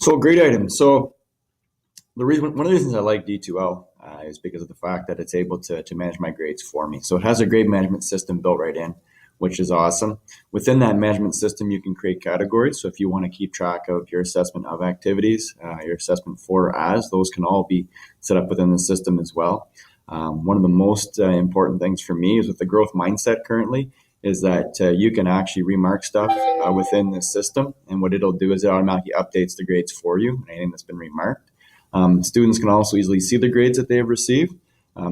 So great item. So one of the reasons I like D2L is because of the fact that it's able to manage my grades for me. So it has a grade management system built right in, which is awesome. Within that management system, you can create categories. So if you want to keep track of your assessment of activities, your assessment for as, those can all be set up within the system as well. One of the most important things for me is with the growth mindset currently is that you can actually remark stuff within this system. And what it'll do is it automatically updates the grades for you, anything that's been remarked. Students can also easily see the grades that they have received.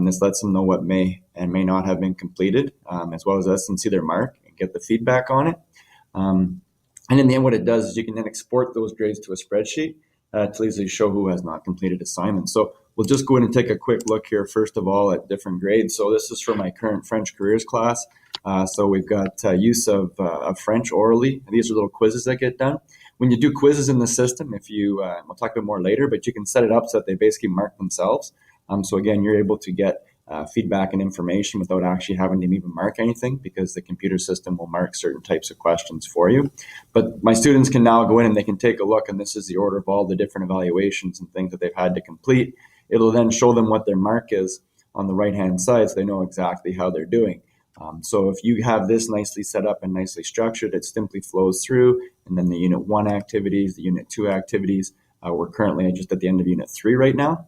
This lets them know what may and may not have been completed, as well as lets them see their mark and get the feedback on it. And in the end, what it does is you can then export those grades to a spreadsheet to easily show who has not completed assignments. So we'll just go in and take a quick look here, first of all, at different grades. So this is for my current French careers class. So we've got use of French orally. These are little quizzes that get done. When you do quizzes in the system, we'll talk about more later, but you can set it up so that they basically mark themselves. So again, you're able to get feedback and information without actually having to even mark anything because the computer system will mark certain types of questions for you. But my students can now go in and they can take a look, and this is the order of all the different evaluations and things that they've had to complete. It'll then show them what their mark is on the right-hand side so they know exactly how they're doing. So if you have this nicely set up and nicely structured, it simply flows through, and then the Unit 1 activities, the Unit 2 activities, we're currently just at the end of Unit 3 right now.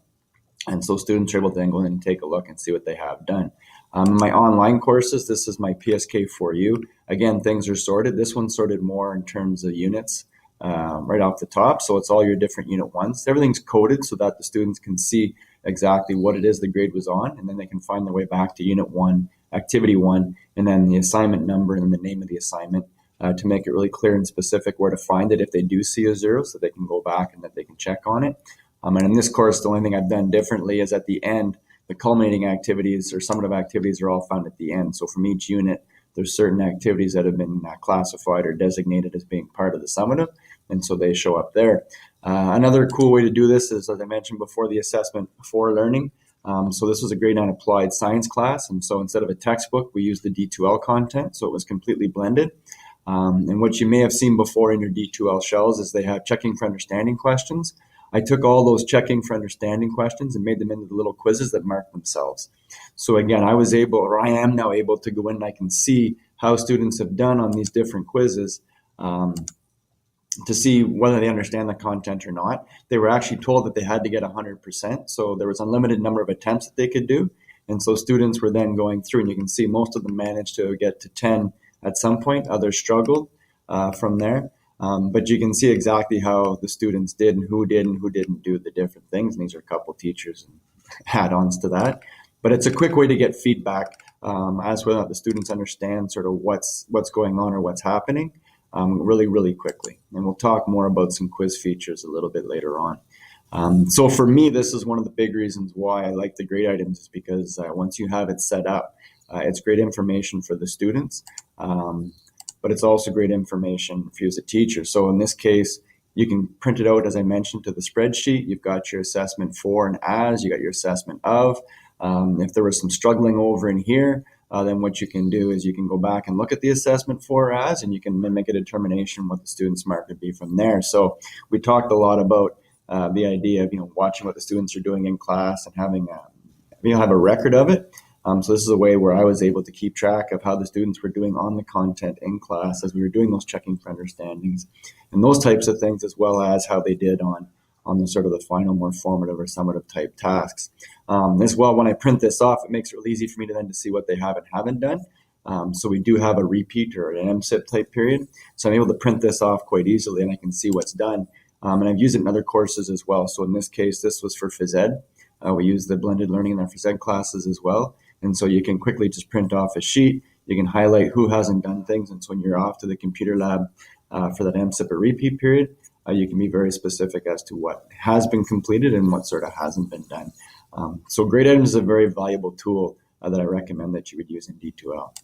And so students are able to then go in and take a look and see what they have done. My online courses, this is my PSK4U. Again, things are sorted. This one's sorted more in terms of units right off the top. So it's all your different Unit 1s. Everything's coded so that the students can see exactly what it is the grade was on, and then they can find their way back to Unit 1, Activity 1, and then the assignment number and the name of the assignment to make it really clear and specific where to find it if they do see a 0, so they can go back and that they can check on it. And in this course, the only thing I've done differently is at the end, the culminating activities or summative activities are all found at the end. So from each unit, there's certain activities that have been classified or designated as being part of the summative, and so they show up there. Another cool way to do this is, as I mentioned before, the assessment for learning. So this was a grade 9 applied science class, and so instead of a textbook, we used the D2L content, so it was completely blended. And what you may have seen before in your D2L shells is they have checking for understanding questions. I took all those checking for understanding questions and made them into the little quizzes that mark themselves. So again, I am now able to go in and I can see how students have done on these different quizzes to see whether they understand the content or not. They were actually told that they had to get 100%. So there was an unlimited number of attempts that they could do. And so students were then going through, and you can see most of them managed to get to 10 at some point. Others struggled from there. But you can see exactly how the students did and who didn't do the different things. And these are a couple teachers and add-ons to that. But it's a quick way to get feedback as whether or not the students understand sort of what's going on or what's happening really, really quickly. And we'll talk more about some quiz features a little bit later on. So for me, this is one of the big reasons why I like the grade items is because once you have it set up, it's great information for the students. But it's also great information for you as a teacher. So in this case, you can print it out, as I mentioned, to the spreadsheet. You've got your assessment for and as, you got your assessment of. If there was some struggling over in here, then what you can do is you can go back and look at the assessment for or as, and you can then make a determination what the student's mark would be from there. So we talked a lot about the idea of watching what the students are doing in class and having have a record of it. So this is a way where I was able to keep track of how the students were doing on the content in class as we were doing those checking for understandings and those types of things, as well as how they did on the sort of the final, more formative or summative type tasks. As well, when I print this off, it makes it really easy for me to see what they have and haven't done. So we do have a repeat or an MSIP type period. So I'm able to print this off quite easily and I can see what's done. And I've used it in other courses as well. So in this case, this was for phys ed. We use the blended learning in our phys ed classes as well. And so you can quickly just print off a sheet. You can highlight who hasn't done things. And so when you're off to the computer lab for that MSIP or repeat period, you can be very specific as to what has been completed and what sort of hasn't been done. So grade items is a very valuable tool that I recommend that you would use in D2L.